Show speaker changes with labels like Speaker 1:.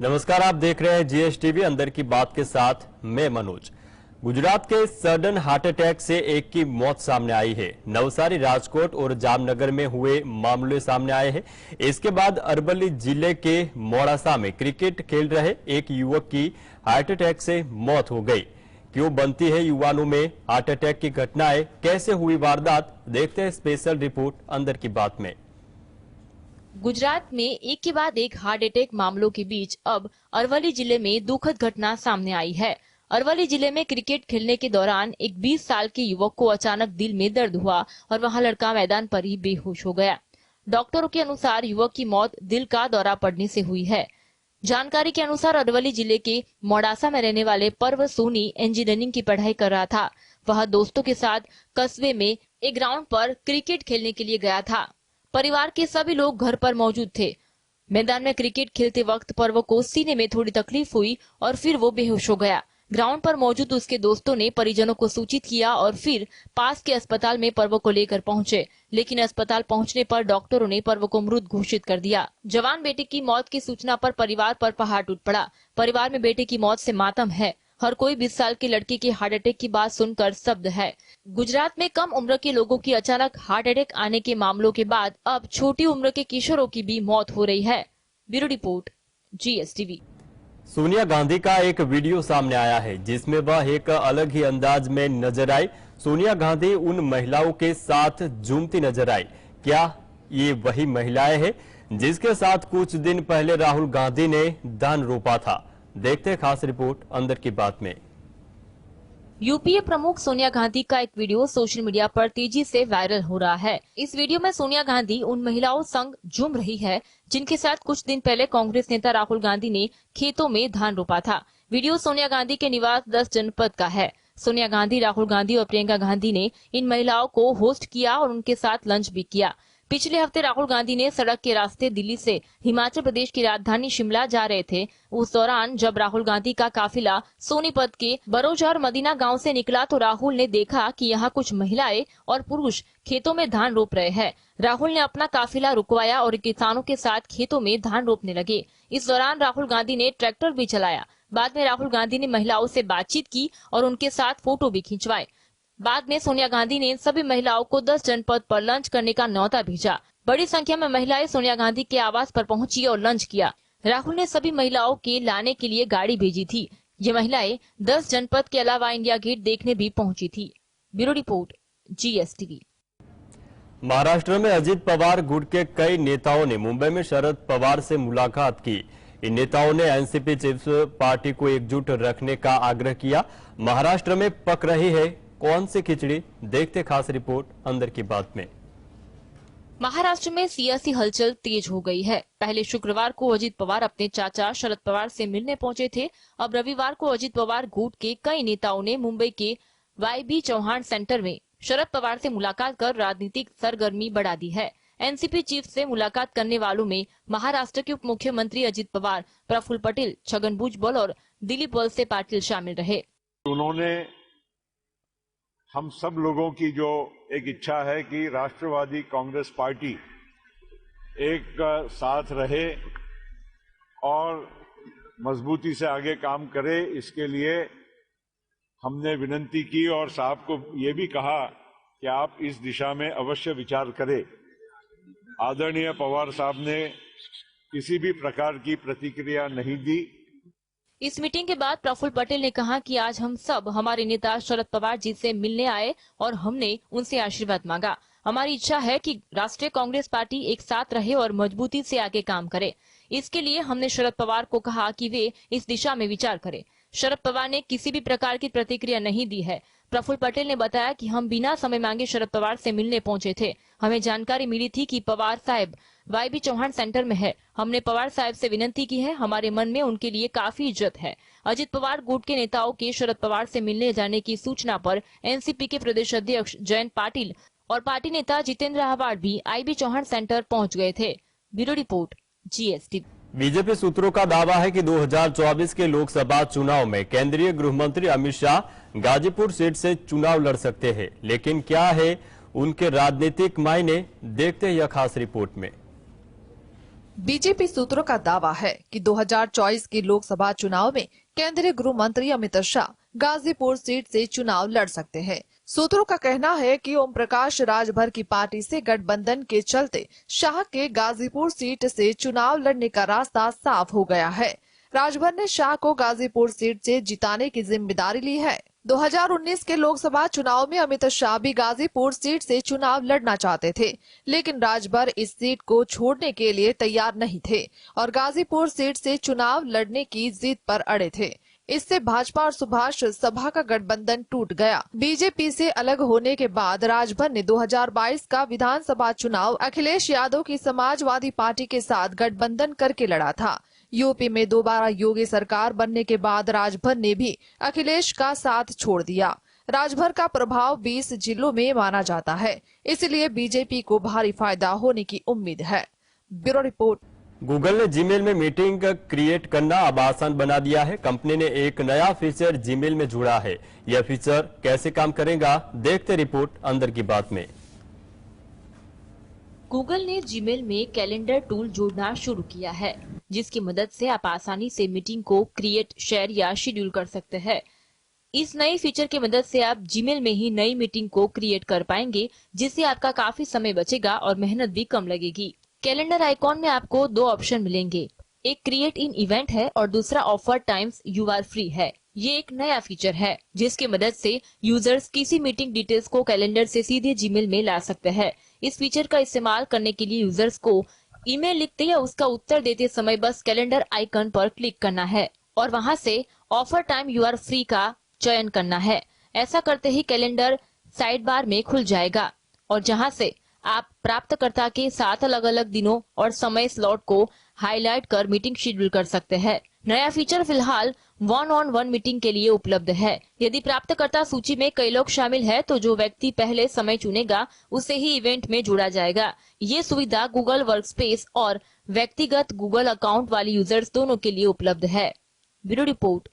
Speaker 1: नमस्कार, आप देख रहे हैं जीएसटीवी अंदर की बात के साथ मैं मनोज। गुजरात के सडन हार्ट अटैक से एक की मौत सामने आई है। नवसारी, राजकोट और जामनगर में हुए मामले सामने आए हैं। इसके बाद अरवली जिले के मोड़ासा में क्रिकेट खेल रहे एक युवक की हार्ट अटैक से मौत हो गई। क्यों बनती है युवाओं में हार्ट अटैक की घटनाएं, कैसे हुई वारदात, देखते हैं स्पेशल रिपोर्ट अंदर की बात में।
Speaker 2: गुजरात में एक के बाद एक हार्ट अटैक मामलों के बीच अब अरवली जिले में दुखद घटना सामने आई है। अरवली जिले में क्रिकेट खेलने के दौरान एक 20 साल के युवक को अचानक दिल में दर्द हुआ और वहां लड़का मैदान पर ही बेहोश हो गया। डॉक्टरों के अनुसार युवक की मौत दिल का दौरा पड़ने से हुई है। जानकारी के अनुसार अरवली जिले के मोड़ासा में रहने वाले पर्व सोनी इंजीनियरिंग की पढ़ाई कर रहा था। वह दोस्तों के साथ कस्बे में एक ग्राउंड पर क्रिकेट खेलने के लिए गया था। परिवार के सभी लोग घर पर मौजूद थे। मैदान में क्रिकेट खेलते वक्त पर्व को सीने में थोड़ी तकलीफ हुई और फिर वो बेहोश हो गया। ग्राउंड पर मौजूद उसके दोस्तों ने परिजनों को सूचित किया और फिर पास के अस्पताल में पर्व को लेकर पहुंचे, लेकिन अस्पताल पहुंचने पर डॉक्टरों ने पर्व को मृत घोषित कर दिया। जवान बेटे की मौत की सूचना पर परिवार पर पहाड़ टूट पड़ा। परिवार में बेटे की मौत से मातम है। हर कोई 20 साल के लड़के के हार्ट अटैक की बात सुनकर स्तब्ध है। गुजरात में कम उम्र के लोगों की अचानक हार्ट अटैक आने के मामलों के बाद अब छोटी उम्र के किशोरों की भी मौत हो रही है। Bureau report, GSTV.
Speaker 1: Sonia Gandhi का एक वीडियो सामने आया है जिसमें वह एक अलग ही अंदाज में नजर आई। सोनिया गांधी उन महिलाओं के साथ झूमती नजर आई। क्या ये वही महिलाएं हैं जिसके साथ कुछ दिन पहले राहुल गांधी ने धान रोपा था? देखते हैं खास रिपोर्ट अंदर की बात में।
Speaker 2: यूपीए प्रमुख सोनिया गांधी का एक वीडियो सोशल मीडिया पर तेजी से वायरल हो रहा है। इस वीडियो में सोनिया गांधी उन महिलाओं संग झूम रही है जिनके साथ कुछ दिन पहले कांग्रेस नेता राहुल गांधी ने खेतों में धान रोपा था। वीडियो सोनिया गांधी के निवास 10 जनपद का है। सोनिया गांधी, राहुल गांधी और प्रियंका गांधी ने इन महिलाओं को होस्ट किया और उनके साथ लंच भी किया। पिछले हफ्ते राहुल गांधी ने सड़क के रास्ते दिल्ली से हिमाचल प्रदेश की राजधानी शिमला जा रहे थे। उस दौरान जब राहुल गांधी का काफिला सोनीपत के बरोजार मदीना गांव से निकला तो राहुल ने देखा कि यहाँ कुछ महिलाएं और पुरुष खेतों में धान रोप रहे हैं। राहुल ने अपना काफिला रुकवाया और किसानों के साथ खेतों में धान रोपने लगे। इस दौरान राहुल गांधी ने ट्रैक्टर भी चलाया। बाद में राहुल गांधी ने महिलाओं से बातचीत की और उनके साथ फोटो भी खिंचवाए। बाद में सोनिया गांधी ने सभी महिलाओं को 10 जनपद पर लंच करने का न्योता भेजा। बड़ी संख्या में महिलाएं सोनिया गांधी के आवास पर पहुंची और लंच किया। राहुल ने सभी महिलाओं के लाने के लिए गाड़ी भेजी थी। ये महिलाएं 10 जनपद के अलावा इंडिया गेट देखने भी पहुंची थी। Bureau report, GSTV.
Speaker 1: महाराष्ट्र में अजित पवार गुट के कई नेताओं ने मुंबई में शरद पवार से मुलाकात की। इन नेताओं ने एनसीपी चिप्स पार्टी को एकजुट रखने का आग्रह किया। महाराष्ट्र में पक रही है कौन सी खिचड़ी, देखते खास रिपोर्ट अंदर की बात में।
Speaker 2: महाराष्ट्र में सियासी हलचल तेज हो गई है। पहले शुक्रवार को अजित पवार अपने चाचा शरद पवार से मिलने पहुंचे थे। अब रविवार को अजित पवार गुट के कई नेताओं ने मुंबई के वाई.बी. चौहान सेंटर में शरद पवार से मुलाकात कर राजनीतिक सरगर्मी बढ़ा दी है। एनसीपी चीफ से मुलाकात करने वालों में महाराष्ट्र के उप मुख्यमंत्री अजित पवार, प्रफुल्ल पटेल, छगन भुजबल और दिलीप वलसे पाटिल शामिल रहे।
Speaker 3: उन्होंने हम सब लोगों की जो एक इच्छा है कि राष्ट्रवादी कांग्रेस पार्टी एक साथ रहे और मजबूती से आगे काम करे, इसके लिए हमने विनती की और साहब को ये भी कहा कि आप इस दिशा में अवश्य विचार करें। आदरणीय पवार साहब ने किसी भी प्रकार की प्रतिक्रिया नहीं दी।
Speaker 2: इस मीटिंग के बाद प्रफुल्ल पटेल ने कहा कि आज हम सब हमारे नेता शरद पवार जी से मिलने आए और हमने उनसे आशीर्वाद मांगा। हमारी इच्छा है कि राष्ट्रीय कांग्रेस पार्टी एक साथ रहे और मजबूती से आगे काम करे। इसके लिए हमने शरद पवार को कहा कि वे इस दिशा में विचार करें। शरद पवार ने किसी भी प्रकार की प्रतिक्रिया नहीं दी है। प्रफुल्ल पटेल ने बताया कि हम बिना समय मांगे शरद पवार से मिलने पहुंचे थे। हमें जानकारी मिली थी कि पवार साहब वाई.बी. चौहान सेंटर में है। हमने पवार साहब से विनती की है। हमारे मन में उनके लिए काफी इज्जत है। अजित पवार गुट के नेताओं के शरद पवार से मिलने जाने की सूचना पर एनसीपी के प्रदेश अध्यक्ष जयंत पाटिल और पार्टी नेता जितेंद्र आव्हाड भी आई.बी. चौहान सेंटर पहुंच गए थे। Bureau report, GST.
Speaker 1: बीजेपी सूत्रों का दावा है कि 2024 के लोकसभा चुनाव में केंद्रीय गृह मंत्री अमित शाह गाजीपुर सीट से चुनाव लड़ सकते हैं, लेकिन क्या है उनके राजनीतिक मायने, देखते हैं यह खास रिपोर्ट में।
Speaker 4: बीजेपी सूत्रों का दावा है कि 2024 के लोकसभा चुनाव में केंद्रीय गृह मंत्री अमित शाह गाजीपुर सीट से चुनाव लड़ सकते हैं। सूत्रों का कहना है कि ओम प्रकाश राजभर की पार्टी से गठबंधन के चलते शाह के गाजीपुर सीट से चुनाव लड़ने का रास्ता साफ हो गया है। राजभर ने शाह को गाजीपुर सीट से जिताने की जिम्मेदारी ली है। 2019 के लोकसभा चुनाव में अमित शाह भी गाजीपुर सीट से चुनाव लड़ना चाहते थे, लेकिन राजभर इस सीट को छोड़ने के लिए तैयार नहीं थे और गाजीपुर सीट से चुनाव लड़ने की जिद पर अड़े थे। इससे भाजपा और सुभाष सभा का गठबंधन टूट गया। बीजेपी से अलग होने के बाद राजभर ने 2022 का विधानसभा चुनाव अखिलेश यादव की समाजवादी पार्टी के साथ गठबंधन करके लड़ा था। यूपी में दोबारा योगी सरकार बनने के बाद राजभर ने भी अखिलेश का साथ छोड़ दिया। राजभर का प्रभाव 20 जिलों में माना जाता है, इसलिए बीजेपी को भारी फायदा होने की उम्मीद है। Bureau report.
Speaker 1: गूगल ने जीमेल में मीटिंग क्रिएट करना अब आसान बना दिया है। कंपनी ने एक नया फीचर जीमेल में जोड़ा है। यह फीचर कैसे काम करेगा, देखते रिपोर्ट अंदर की बात में।
Speaker 2: गूगल ने जीमेल में कैलेंडर टूल जोड़ना शुरू किया है, जिसकी मदद से आप आसानी से मीटिंग को क्रिएट, शेयर या शेड्यूल कर सकते हैं। इस नए फीचर की मदद से आप जीमेल में ही नई मीटिंग को क्रिएट कर पाएंगे, जिससे आपका काफी समय बचेगा और मेहनत भी कम लगेगी। कैलेंडर आइकॉन में आपको दो ऑप्शन मिलेंगे, एक क्रिएट इन इवेंट है और दूसरा offer times you are free है। ये एक नया फीचर है जिसकी मदद से यूजर्स किसी मीटिंग डिटेल्स को कैलेंडर से सीधे जीमेल में ला सकते हैं। इस फीचर का इस्तेमाल करने के लिए यूजर्स को ईमेल लिखते या उसका उत्तर देते समय बस कैलेंडर आइकन पर क्लिक करना है और वहां से offer time you are free का चयन करना है। ऐसा करते ही कैलेंडर साइड बार में खुल जाएगा और जहां से आप प्राप्तकर्ता के 7 अलग-अलग दिनों और समय स्लॉट को हाईलाइट कर मीटिंग शेड्यूल कर सकते हैं। नया फीचर फिलहाल 1-on-1 मीटिंग के लिए उपलब्ध है। यदि प्राप्तकर्ता सूची में कई लोग शामिल है तो जो व्यक्ति पहले समय चुनेगा उसे ही इवेंट में जोड़ा जाएगा। ये सुविधा गूगल वर्कस्पेस और व्यक्तिगत गूगल अकाउंट वाले यूजर्स दोनों के लिए उपलब्ध है। Bureau report.